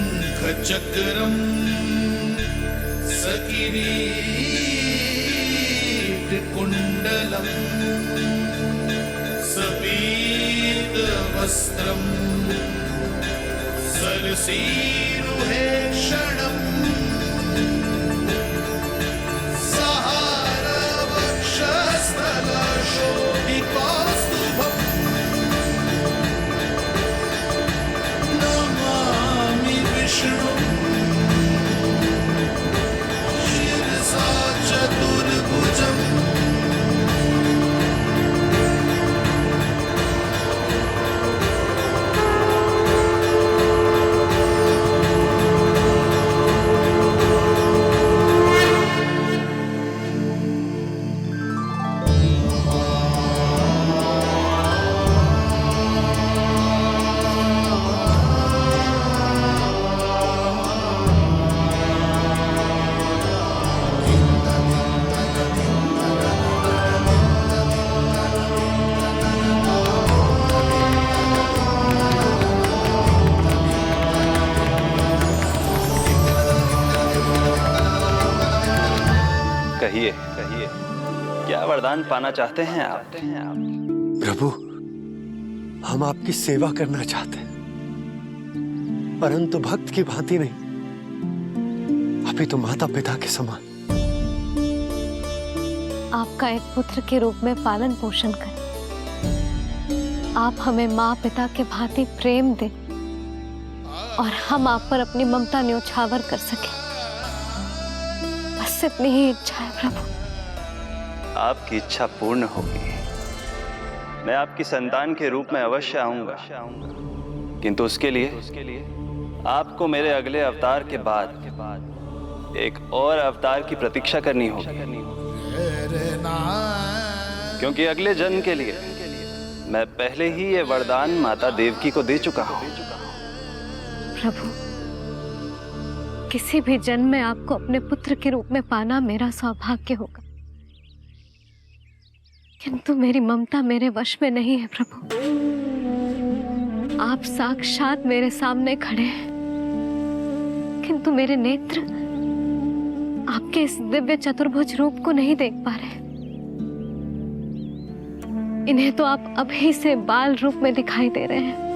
शङ्खचक्रं सकिरीटकुण्डलं सपीतवस्त्रं सरसीरुहेक्षणम् सहारवक्षस्थलशोभिकास्तुभम् नमामि विष्णुं शिरसा चतुर्भुजम् कहिए कहिए, क्या वरदान पाना चाहते हैं आप? प्रभु, हम आपकी सेवा करना चाहते हैं, परंतु भक्त की भांति नहीं, अभी तो माता पिता के समान। आपका एक पुत्र के रूप में पालन पोषण करें। आप हमें माँ पिता के भांति प्रेम दें और हम आप पर अपनी ममता न्योछावर कर सकें। बस इतनी ही इच्छा है प्रभु। आपकी इच्छा पूर्ण होगी। मैं आपकी संतान के रूप में अवश्य आऊंगा, किंतु उसके लिए आपको मेरे अगले अवतार के बाद एक और अवतार की प्रतीक्षा करनी होगी, क्योंकि अगले जन्म के लिए मैं पहले ही ये वरदान माता देवकी को दे चुका हूं। प्रभु, किसी भी जन्म में आपको अपने पुत्र के रूप में पाना मेरा सौभाग्य होगा, किंतु मेरी ममता मेरे वश में नहीं है प्रभु। आप साक्षात मेरे सामने खड़े हैं, किंतु मेरे नेत्र आपके इस दिव्य चतुर्भुज रूप को नहीं देख पा रहे। इन्हें तो आप अभी से बाल रूप में दिखाई दे रहे हैं।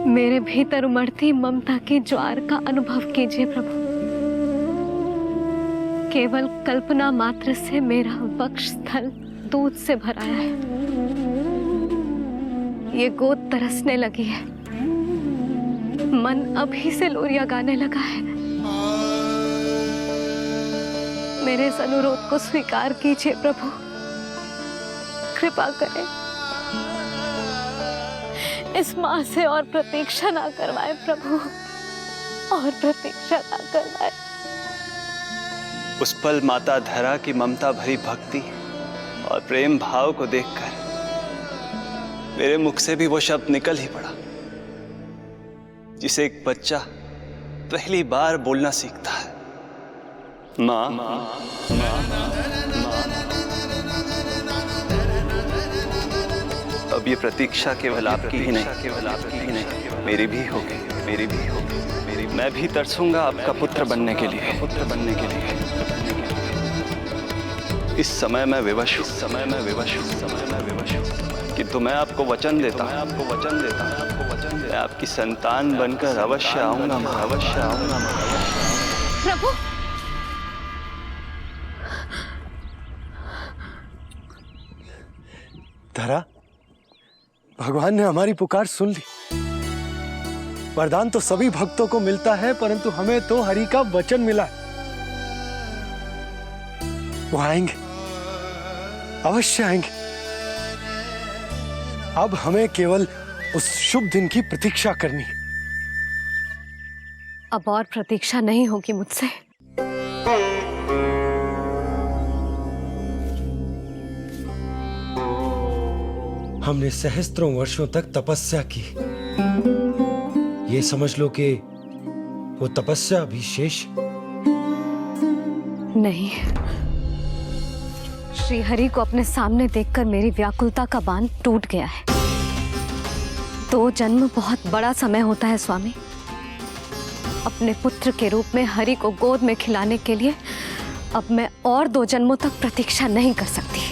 मेरे भीतर उमड़ती ममता की ज्वार का अनुभव कीजिए प्रभु। केवल कल्पना मात्र से मेरा वक्षस्थल दूध से भराया है। ये गोद तरसने लगी है, मन अभी से लोरियां गाने लगा है। मेरे इस अनुरोध को स्वीकार कीजिए प्रभु, कृपा करें। इस माँ से और प्रतीक्षा ना करवाए प्रभु, और प्रतीक्षा ना करवाए। उस पल माता धरा की ममता भरी भक्ति और प्रेम भाव को देखकर मेरे मुख से भी वो शब्द निकल ही पड़ा जिसे एक बच्चा पहली बार बोलना सीखता है, माँ। अब ये प्रतीक्षा केवल आपकी ही नहीं, मेरी भी होगी, मेरी भी होगी। मैं भी तरसूंगा आपका पुत्र बनने के लिए, इस समय मैं विवश हूँ, किंतु मैं आपको वचन देता हूँ, मैं आपकी संतान बनकर अवश्य आऊंगा, प्रभु, धरा, भगवान ने हमारी पुकार सुन ली। वरदान तो सभी भक्तों को मिलता है, परंतु हमें तो हरि का वचन मिला है। वो आएंगे, अवश्य आएंगे। अब हमें केवल उस शुभ दिन की प्रतीक्षा करनी है। अब और प्रतीक्षा नहीं होगी मुझसे। हमने सहस्त्रों वर्षों तक तपस्या की, ये समझ लो कि वो तपस्या अभी शेष नहीं। श्री हरि को अपने सामने देखकर मेरी व्याकुलता का बांध टूट गया है। 2 जन्म बहुत बड़ा समय होता है स्वामी। अपने पुत्र के रूप में हरि को गोद में खिलाने के लिए अब मैं और 2 जन्मों तक प्रतीक्षा नहीं कर सकती।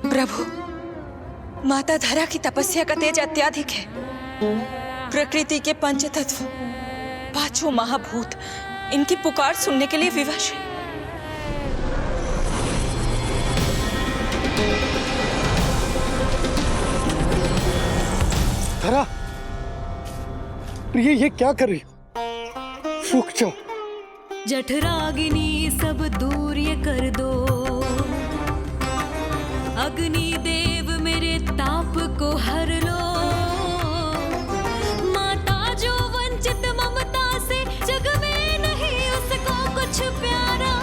प्रभु, माता धरा की तपस्या का तेज अत्यधिक है। प्रकृति के पंचतत्व, 5 महाभूत इनकी पुकार सुनने के लिए विवश है। धरा, प्रिय ये क्या कर रही हो? रुक जाओ। जठराग्नि सब दूर ये कर दो, अग्नि देव मेरे ताप को हर लो। माता जो वंचित ममता से, जग में नहीं उसको कुछ प्यारा।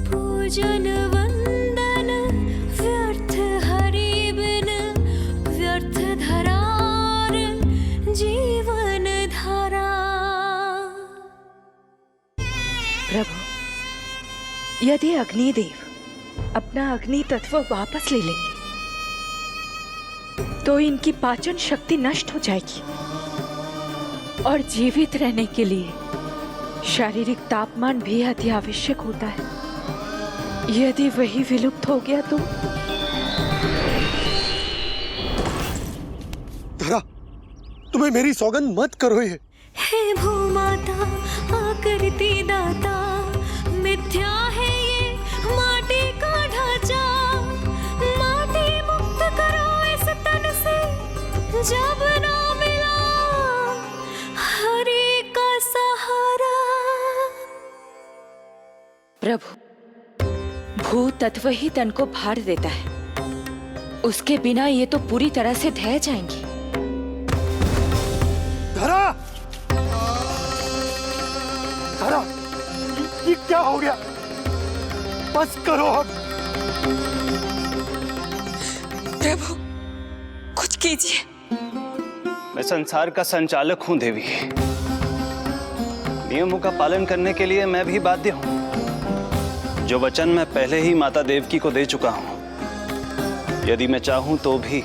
पूजन वंदन व्यर्थ हरि बिन, व्यर्थ धरार जीवन धारा। प्रभु, यदि अग्निदेव अपना अग्नि तत्व वापस ले लेंगे तो इनकी पाचन शक्ति नष्ट हो जाएगी और जीवित रहने के लिए शारीरिक तापमान भी अति आवश्यक होता है। यदि वही विलुप्त हो गया तो? धरा, तुम्हें मेरी सौगंध मत करो ये। हे भूमाता आकृति दाता, मिथ्या है ये माटी का ढांचा। माटी मुक्त करो इस तन से, जब ना मिला हरि का सहारा। प्रभु, भू तत्व ही तन को भार देता है, उसके बिना ये तो पूरी तरह से ढह जाएंगी। धरा, धरा, ये क्या हो गया? बस करो अब। प्रभु, कुछ कीजिए। मैं संसार का संचालक हूं देवी। नियमों का पालन करने के लिए मैं भी बाध्य हूं। जो वचन मैं पहले ही माता देवकी को दे चुका हूं, यदि मैं चाहूं तो भी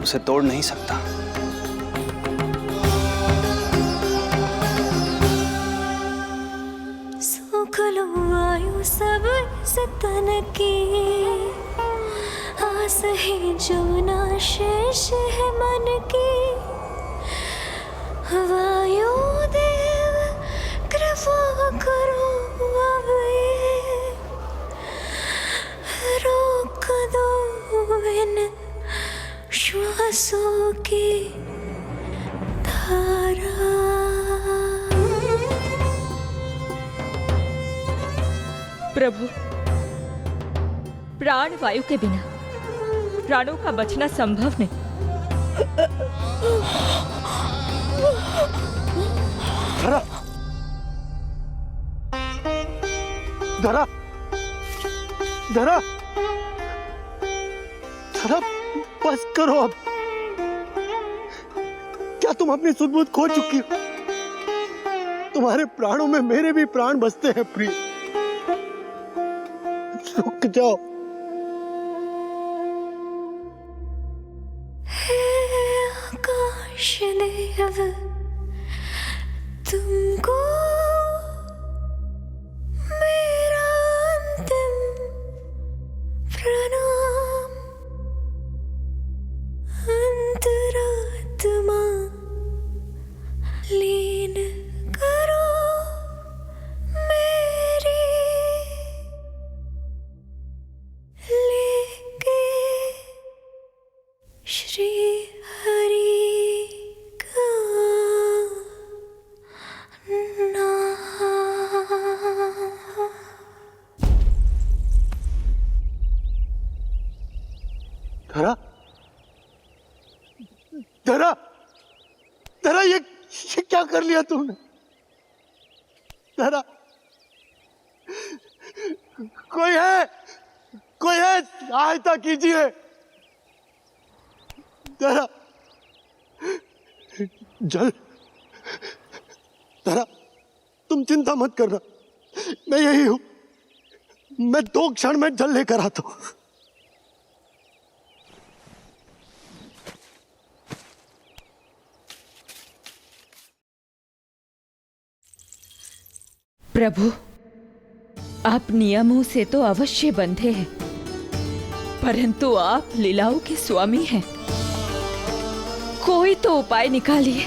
उसे तोड़ नहीं सकता। सुख लो आयु सब इस तन की, आस है जो ना शेष है मन की। वायु देव कृपा करो अब ये, रोक दो इन श्वासों की धारा। प्रभु, प्राण वायु के बिना प्राणों का बचना संभव नहीं। धरा, धरा, धरा, धरा, बस करो अब। क्या तुम अपनी सुध-बुध खो चुकी हो? तुम्हारे प्राणों में मेरे भी प्राण बसते हैं प्रिय। रुक जाओ। हे आकाश देव, तुमको मेरा अंतिम प्रणाम। अंतरात्मा लीन करो मेरी, लेके श्री हरि का तेरा ये क्या कर लिया तूने? तेरा कोई है सहायता कीजिए। तेरा जल, तेरा तुम चिंता मत करना, मैं यही हूं। मैं 2 क्षण में जल लेकर आता हूं। प्रभु, आप नियमों से तो अवश्य बंधे हैं, परंतु आप लीलाओं के स्वामी हैं। कोई तो उपाय निकालिए।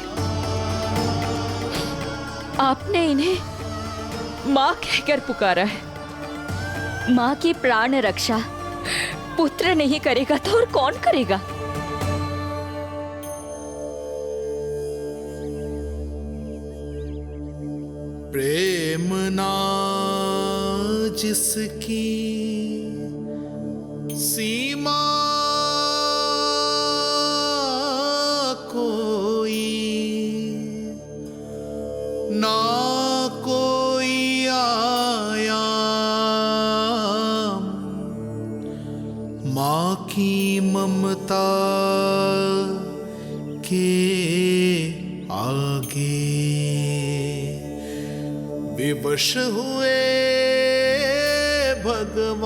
आपने इन्हें मां कहकर पुकारा है। मां की प्राण रक्षा पुत्र नहीं करेगा तो और कौन करेगा? प्रेम ना जिसकी सीमा कोई, ना कोई आया माँ की ममता के आगे। विवश हुए भगवान,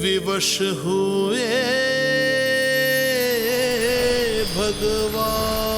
विवश हुए भगवान।